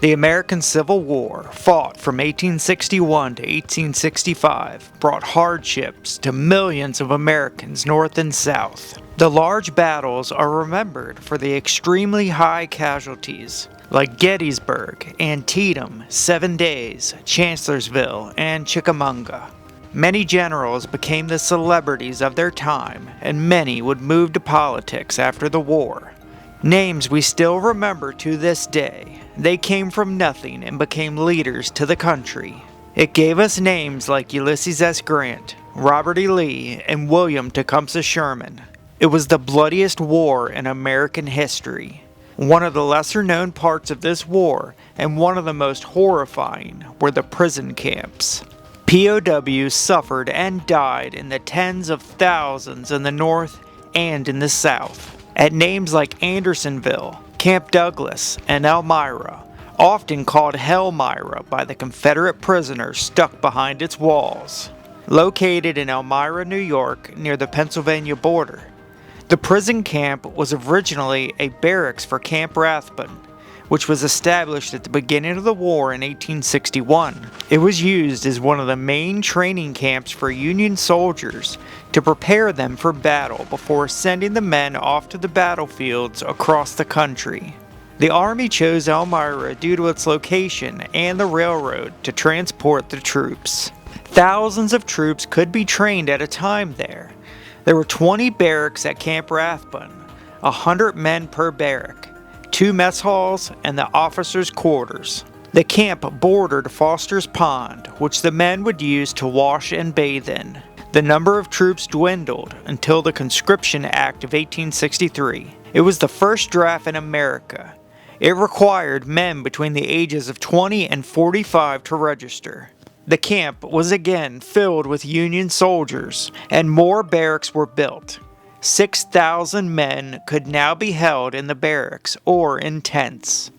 The American Civil War, fought from 1861 to 1865, brought hardships to millions of Americans north and south. The large battles are remembered for the extremely high casualties, like Gettysburg, Antietam, 7 Days, Chancellorsville, and Chickamauga. Many generals became the celebrities of their time, and many would move to politics after the war. Names we still remember to this day. They came from nothing and became leaders to the country. It gave us names like Ulysses S. Grant, Robert E. Lee, and William Tecumseh Sherman. It was the bloodiest war in American history. One of the lesser-known parts of this war, and one of the most horrifying, were the prison camps. POWs suffered and died in the tens of thousands in the North and in the South. At names like Andersonville, Camp Douglas, and Elmira, often called HELLMIRA by the Confederate prisoners stuck behind its walls. Located in Elmira, New York, near the Pennsylvania border, the prison camp was originally a barracks for Camp Rathbun, which was established at the beginning of the war in 1861. It was used as one of the main training camps for Union soldiers to prepare them for battle before sending the men off to the battlefields across the country. The Army chose Elmira due to its location and the railroad to transport the troops. Thousands of troops could be trained at a time there. There were 20 barracks at Camp Rathbun, 100 men per barrack, 2 mess halls, and the officers' quarters. The camp bordered Foster's Pond, which the men would use to wash and bathe in. The number of troops dwindled until the Conscription Act of 1863. It was the first draft in America. It required men between the ages of 20 and 45 to register. The camp was again filled with Union soldiers, and more barracks were built. 6,000 men could now be held in the barracks or in tents.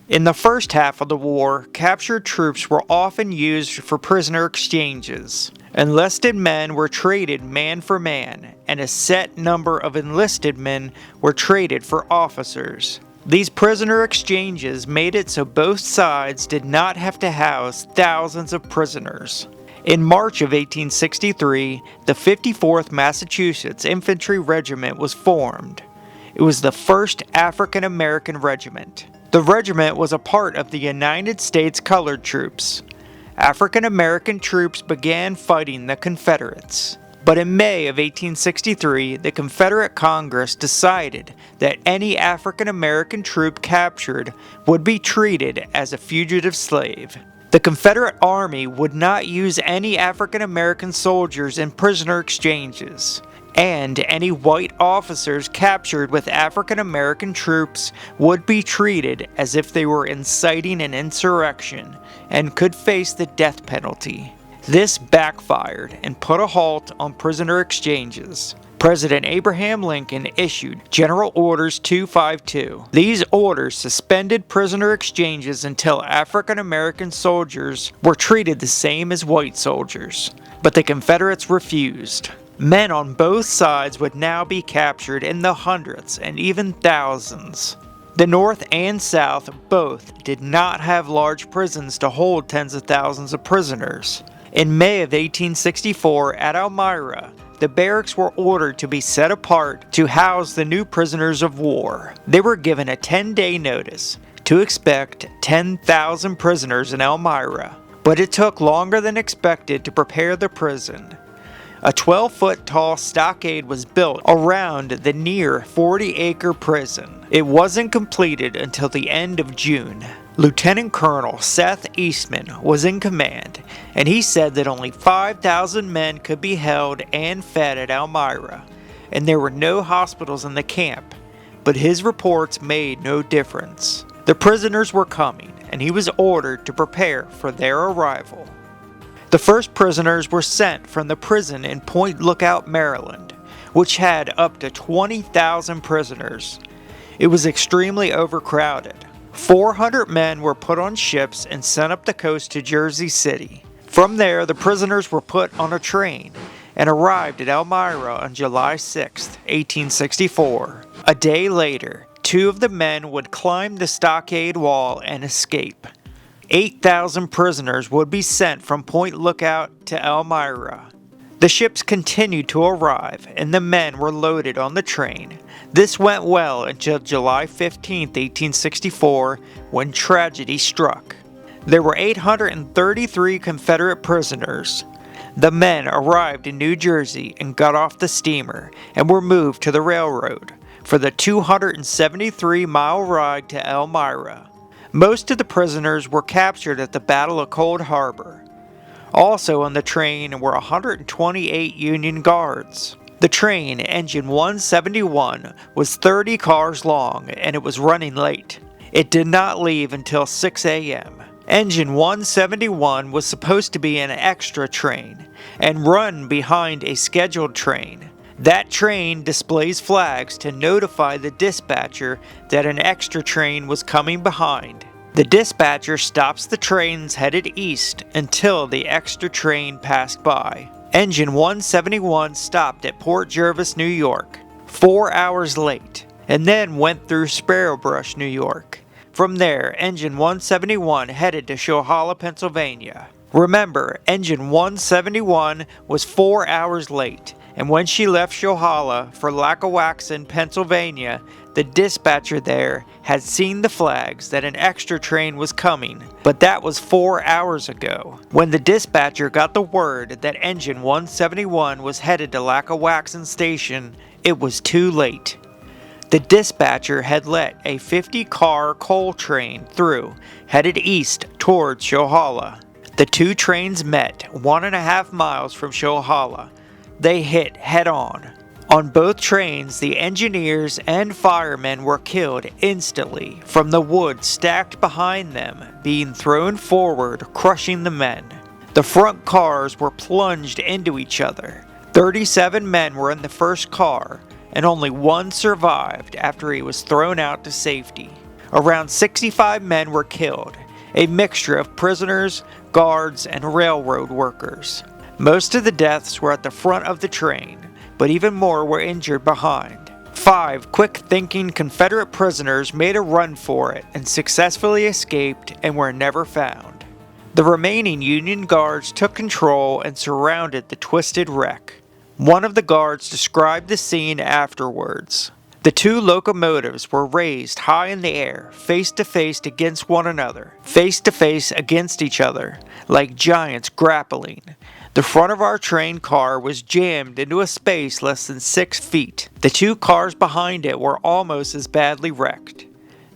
In the first half of the war, captured troops were often used for prisoner exchanges. Enlisted men were traded man for man, and a set number of enlisted men were traded for officers. These prisoner exchanges made it so both sides did not have to house thousands of prisoners. In March of 1863, the 54th Massachusetts Infantry Regiment was formed. It was the first African American regiment. The regiment was a part of the United States Colored Troops. African American troops began fighting the Confederates. But in May of 1863, the Confederate Congress decided that any African American troop captured would be treated as a fugitive slave. The Confederate Army would not use any African American soldiers in prisoner exchanges, and any white officers captured with African American troops would be treated as if they were inciting an insurrection and could face the death penalty. This backfired and put a halt on prisoner exchanges. President Abraham Lincoln issued General Orders 252. These orders suspended prisoner exchanges until African American soldiers were treated the same as white soldiers, but the Confederates refused. Men on both sides would now be captured in the hundreds and even thousands. The North and South both did not have large prisons to hold tens of thousands of prisoners. In May of 1864 at Elmira, the barracks were ordered to be set apart to house the new prisoners of war. They were given a 10-day notice to expect 10,000 prisoners in Elmira, but it took longer than expected to prepare the prison. A 12-foot tall stockade was built around the near 40-acre prison. It wasn't completed until the end of June. Lieutenant Colonel Seth Eastman was in command, and he said that only 5,000 men could be held and fed at Elmira, and there were no hospitals in the camp, but his reports made no difference. The prisoners were coming, and he was ordered to prepare for their arrival. The first prisoners were sent from the prison in Point Lookout, Maryland, which had up to 20,000 prisoners. It was extremely overcrowded. 400 men were put on ships and sent up the coast to Jersey City. From there, the prisoners were put on a train and arrived at Elmira on July 6, 1864. A day later, 2 of the men would climb the stockade wall and escape. 8,000 prisoners would be sent from Point Lookout to Elmira. The ships continued to arrive, and the men were loaded on the train. This went well until July 15, 1864, when tragedy struck. There were 833 Confederate prisoners. The men arrived in New Jersey and got off the steamer and were moved to the railroad for the 273-mile ride to Elmira. Most of the prisoners were captured at the Battle of Cold Harbor. Also on the train were 128 Union guards. The train, engine 171, was 30 cars long and it was running late. It did not leave until 6 a.m. Engine 171 was supposed to be an extra train and run behind a scheduled train. That train displays flags to notify the dispatcher that an extra train was coming behind. The dispatcher stops the trains headed east until the extra train passed by. Engine 171 stopped at Port Jervis, New York, 4 hours late, and then went through Sparrowbrush, New York. From there, Engine 171 headed to Shohola, Pennsylvania. Remember, Engine 171 was 4 hours late, and when she left Shohola for Lackawaxen, Pennsylvania, the dispatcher there had seen the flags that an extra train was coming, but that was 4 hours ago. When the dispatcher got the word that Engine 171 was headed to Lackawaxen Station, it was too late. The dispatcher had let a 50-car coal train through, headed east towards Shohola. The two trains met 1.5 miles from Shohola. They hit head-on. On both trains, the engineers and firemen were killed instantly from the wood stacked behind them being thrown forward, crushing the men. The front cars were plunged into each other. 37 men were in the first car, and only one survived after he was thrown out to safety. Around 65 men were killed, a mixture of prisoners, guards, and railroad workers. Most of the deaths were at the front of the train, but even more were injured behind. 5 quick-thinking Confederate prisoners made a run for it and successfully escaped and were never found. The remaining Union guards took control and surrounded the twisted wreck. One of the guards described the scene afterwards. The two locomotives were raised high in the air, face to face against one another, face to face against each other, like giants grappling. The front of our train car was jammed into a space less than 6 feet. The two cars behind it were almost as badly wrecked.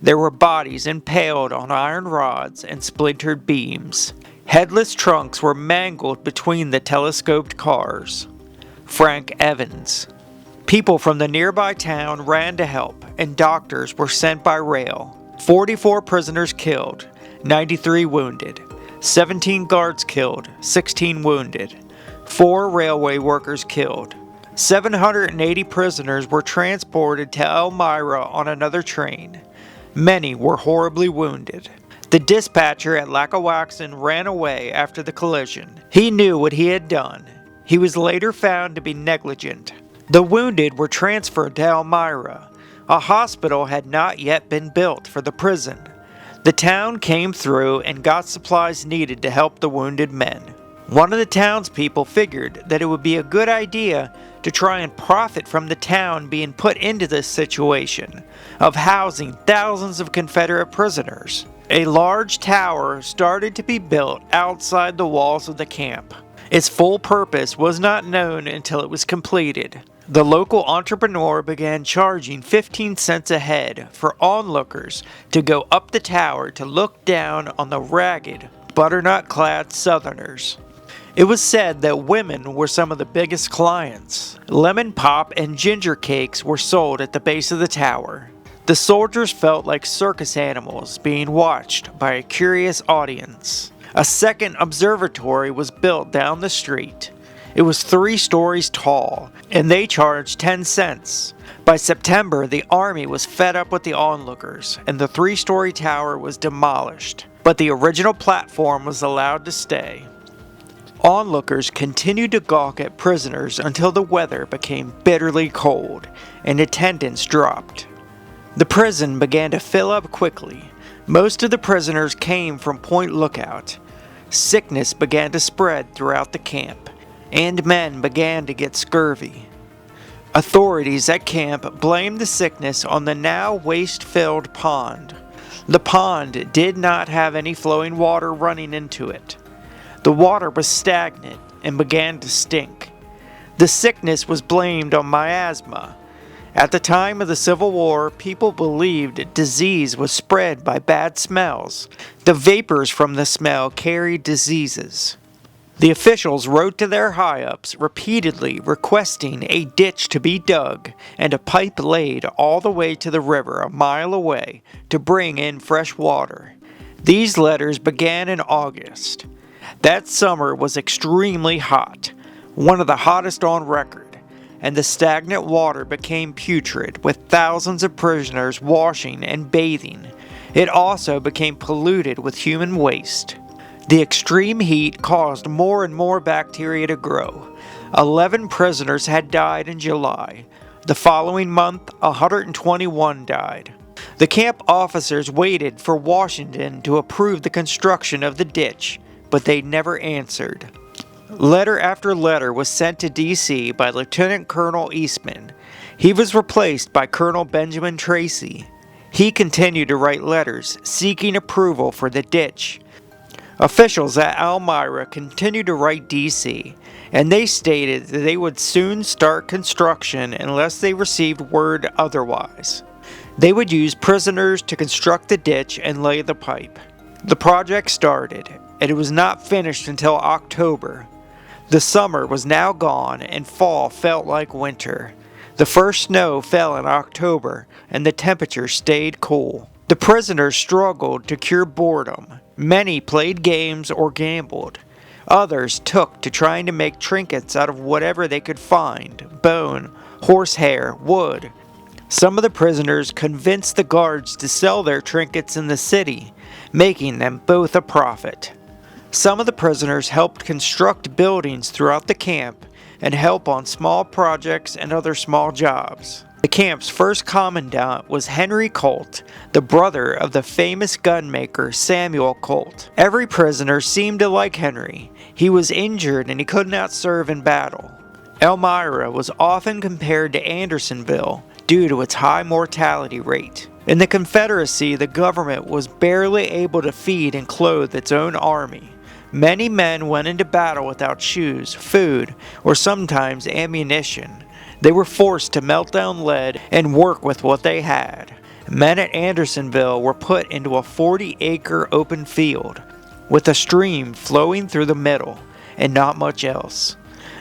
There were bodies impaled on iron rods and splintered beams. Headless trunks were mangled between the telescoped cars. Frank Evans. People from the nearby town ran to help, and doctors were sent by rail. 44 prisoners killed, 93 wounded. 17 guards killed, 16 wounded. 4 railway workers killed. 780 prisoners were transported to Elmira on another train. Many were horribly wounded. The dispatcher at Lackawaxen ran away after the collision. He knew what he had done. He was later found to be negligent. The wounded were transferred to Elmira. A hospital had not yet been built for the prison. The town came through and got supplies needed to help the wounded men. One of the townspeople figured that it would be a good idea to try and profit from the town being put into this situation of housing thousands of Confederate prisoners. A large tower started to be built outside the walls of the camp. Its full purpose was not known until it was completed. The local entrepreneur began charging 15 cents a head for onlookers to go up the tower to look down on the ragged, butternut-clad Southerners. It was said that women were some of the biggest clients. Lemon pop and ginger cakes were sold at the base of the tower. The soldiers felt like circus animals being watched by a curious audience. A second observatory was built down the street. It was 3 stories tall, and they charged 10 cents. By September, the army was fed up with the onlookers, and the 3-story tower was demolished, but the original platform was allowed to stay. Onlookers continued to gawk at prisoners until the weather became bitterly cold, and attendance dropped. The prison began to fill up quickly. Most of the prisoners came from Point Lookout. Sickness began to spread throughout the camp, and men began to get scurvy. Authorities at camp blamed the sickness on the now waste-filled pond. The pond did not have any flowing water running into it. The water was stagnant and began to stink. The sickness was blamed on miasma. At the time of the Civil War, people believed disease was spread by bad smells. The vapors from the smell carried diseases. The officials wrote to their high-ups repeatedly requesting a ditch to be dug and a pipe laid all the way to the river a mile away to bring in fresh water. These letters began in August. That summer was extremely hot, one of the hottest on record, and the stagnant water became putrid with thousands of prisoners washing and bathing. It also became polluted with human waste. The extreme heat caused more and more bacteria to grow. 11 prisoners had died in July. The following month, 121 died. The camp officers waited for Washington to approve the construction of the ditch, but they never answered. Letter after letter was sent to D.C. by Lieutenant Colonel Eastman. He was replaced by Colonel Benjamin Tracy. He continued to write letters seeking approval for the ditch. Officials at Elmira continued to write D.C., and they stated that they would soon start construction unless they received word otherwise. They would use prisoners to construct the ditch and lay the pipe. The project started, and it was not finished until October. The summer was now gone, and fall felt like winter. The first snow fell in October, and the temperature stayed cool. The prisoners struggled to cure boredom. Many played games or gambled. Others took to trying to make trinkets out of whatever they could find: bone, horsehair, wood. Some of the prisoners convinced the guards to sell their trinkets in the city, making them both a profit. Some of the prisoners helped construct buildings throughout the camp and help on small projects and other small jobs. The camp's first commandant was Henry Colt, the brother of the famous gunmaker Samuel Colt. Every prisoner seemed to like Henry. He was injured and he could not serve in battle. Elmira was often compared to Andersonville due to its high mortality rate. In the Confederacy, the government was barely able to feed and clothe its own army. Many men went into battle without shoes, food, or sometimes ammunition. They were forced to melt down lead and work with what they had. Men at Andersonville were put into a 40-acre open field, with a stream flowing through the middle, and not much else.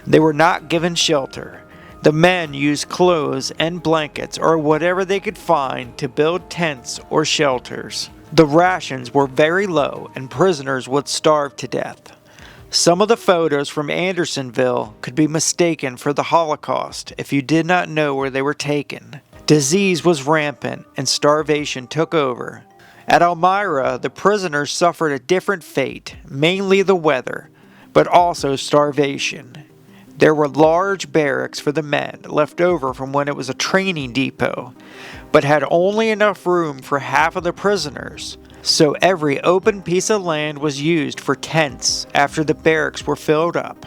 They were not given shelter. The men used clothes and blankets or whatever they could find to build tents or shelters. The rations were very low, and prisoners would starve to death. Some of the photos from Andersonville could be mistaken for the Holocaust if you did not know where they were taken. Disease was rampant and starvation took over. At Elmira, the prisoners suffered a different fate, mainly the weather, but also starvation. There were large barracks for the men left over from when it was a training depot, but had only enough room for half of the prisoners. So every open piece of land was used for tents after the barracks were filled up.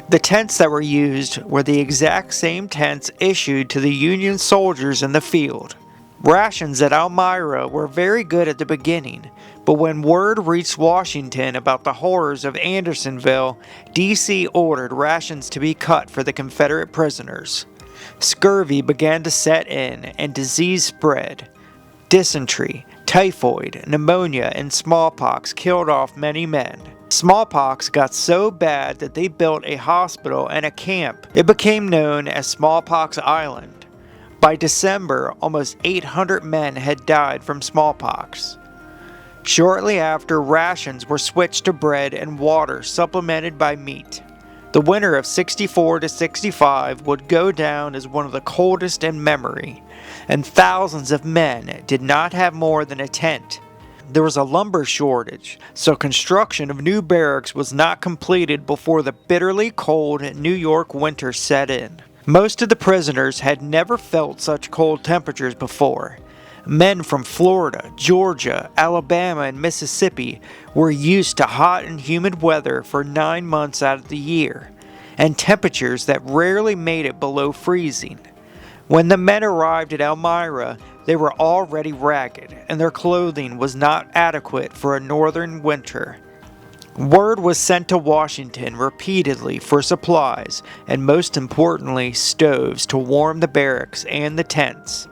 The tents that were used were the exact same tents issued to the Union soldiers in the field. Rations at Elmira were very good at the beginning, but when word reached Washington about the horrors of Andersonville, D.C. ordered rations to be cut for the Confederate prisoners. Scurvy began to set in and disease spread. Dysentery, typhoid, pneumonia, and smallpox killed off many men. Smallpox got so bad that they built a hospital and a camp. It became known as Smallpox Island. By December, almost 800 men had died from smallpox. Shortly after, rations were switched to bread and water supplemented by meat. The winter of 64 to 65 would go down as one of the coldest in memory, and thousands of men did not have more than a tent. There was a lumber shortage, so construction of new barracks was not completed before the bitterly cold New York winter set in. Most of the prisoners had never felt such cold temperatures before. Men from Florida, Georgia, Alabama, and Mississippi were used to hot and humid weather for 9 months out of the year, and temperatures that rarely made it below freezing. When the men arrived at Elmira, they were already ragged, and their clothing was not adequate for a northern winter. Word was sent to Washington repeatedly for supplies, and most importantly, stoves to warm the barracks and the tents.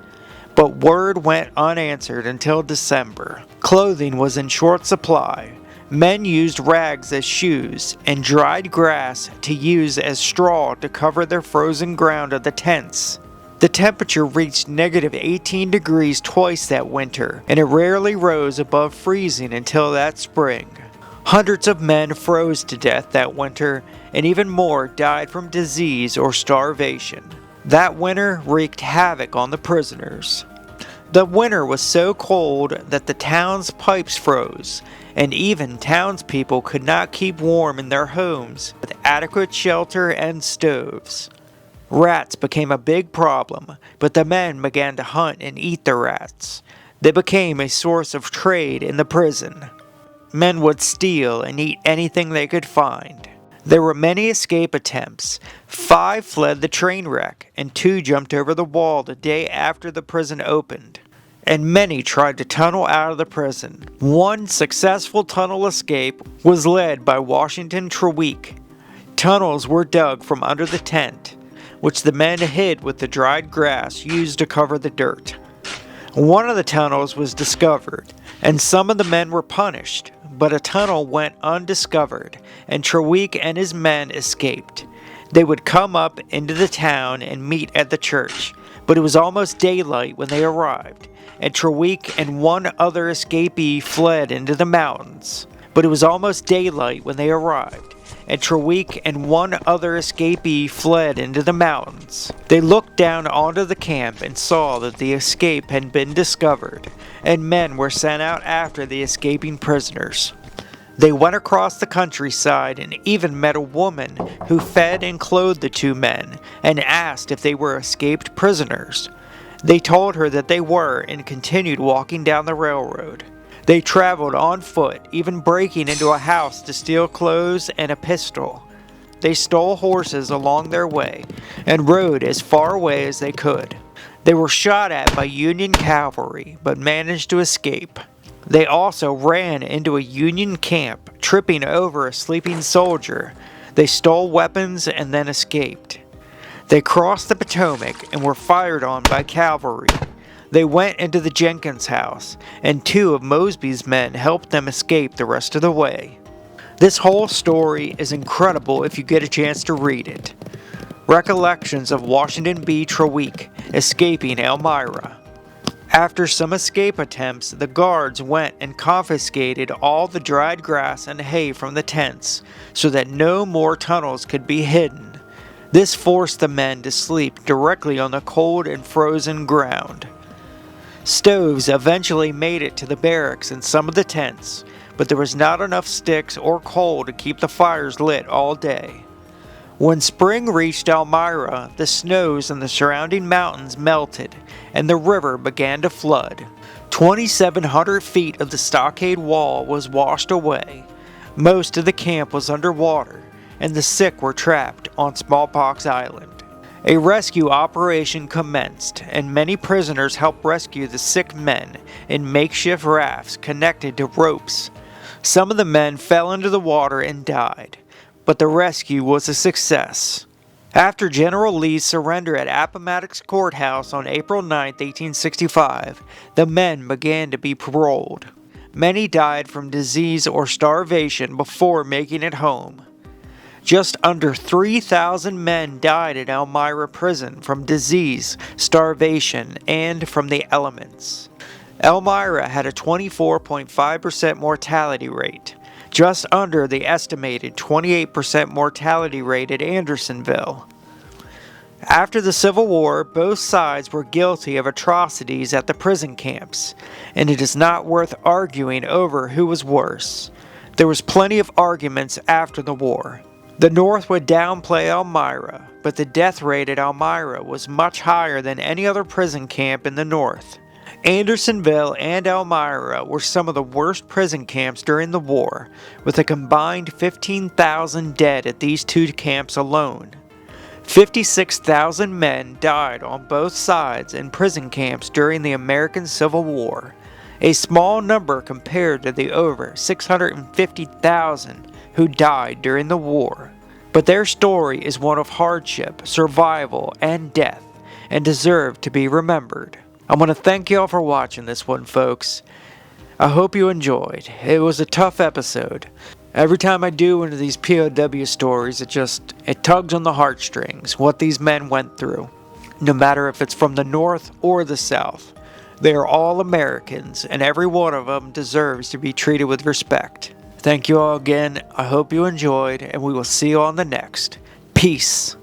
But word went unanswered until December. Clothing was in short supply. Men used rags as shoes and dried grass to use as straw to cover their frozen ground of the tents. The temperature reached negative 18 degrees twice that winter, and it rarely rose above freezing until that spring. Hundreds of men froze to death that winter, and even more died from disease or starvation. That winter wreaked havoc on the prisoners. The winter was so cold that the town's pipes froze, and even townspeople could not keep warm in their homes with adequate shelter and stoves. Rats became a big problem, but the men began to hunt and eat the rats. They became a source of trade in the prison. Men would steal and eat anything they could find. There were many escape attempts. 5 fled the train wreck, and 2 jumped over the wall the day after the prison opened. And many tried to tunnel out of the prison. One successful tunnel escape was led by Washington Treweek. Tunnels were dug from under the tent, which the men hid with the dried grass used to cover the dirt. One of the tunnels was discovered, and some of the men were punished, but a tunnel went undiscovered, and Treweek and his men escaped. They would come up into the town and meet at the church, but it was almost daylight when they arrived, and Treweek and one other escapee fled into the mountains. But it was almost daylight when they arrived, and Treweek and one other escapee fled into the mountains. They looked down onto the camp and saw that the escape had been discovered, and men were sent out after the escaping prisoners. They went across the countryside and even met a woman who fed and clothed the 2 men and asked if they were escaped prisoners. They told her that they were and continued walking down the railroad. They traveled on foot, even breaking into a house to steal clothes and a pistol. They stole horses along their way and rode as far away as they could. They were shot at by Union cavalry, but managed to escape. They also ran into a Union camp, tripping over a sleeping soldier. They stole weapons and then escaped. They crossed the Potomac and were fired on by cavalry. They went into the Jenkins house, and 2 of Mosby's men helped them escape the rest of the way. This whole story is incredible if you get a chance to read it. Recollections of Washington B. Treweek escaping Elmira. After some escape attempts, the guards went and confiscated all the dried grass and hay from the tents, so that no more tunnels could be hidden. This forced the men to sleep directly on the cold and frozen ground. Stoves eventually made it to the barracks and some of the tents, but there was not enough sticks or coal to keep the fires lit all day. When spring reached Elmira, the snows in the surrounding mountains melted, and the river began to flood. 2,700 feet of the stockade wall was washed away. Most of the camp was underwater, and the sick were trapped on Smallpox Island. A rescue operation commenced, and many prisoners helped rescue the sick men in makeshift rafts connected to ropes. Some of the men fell into the water and died, but the rescue was a success. After General Lee's surrender at Appomattox Courthouse on April 9, 1865, the men began to be paroled. Many died from disease or starvation before making it home. Just under 3,000 men died at Elmira Prison from disease, starvation, and from the elements. Elmira had a 24.5% mortality rate, just under the estimated 28% mortality rate at Andersonville. After the Civil War, both sides were guilty of atrocities at the prison camps, and it is not worth arguing over who was worse. There was plenty of arguments after the war. The North would downplay Elmira, but the death rate at Elmira was much higher than any other prison camp in the North. Andersonville and Elmira were some of the worst prison camps during the war, with a combined 15,000 dead at these two camps alone. 56,000 men died on both sides in prison camps during the American Civil War, a small number compared to the over 650,000 who died during the war. But their story is one of hardship, survival, and death, and deserve to be remembered. I want to thank y'all for watching this one, folks. I hope you enjoyed. It was a tough episode. Every time I do one of these POW stories, it tugs on the heartstrings, what these men went through. No matter if it's from the North or the South. They are all Americans, and every one of them deserves to be treated with respect. Thank you all again. I hope you enjoyed, and we will see you on the next. Peace.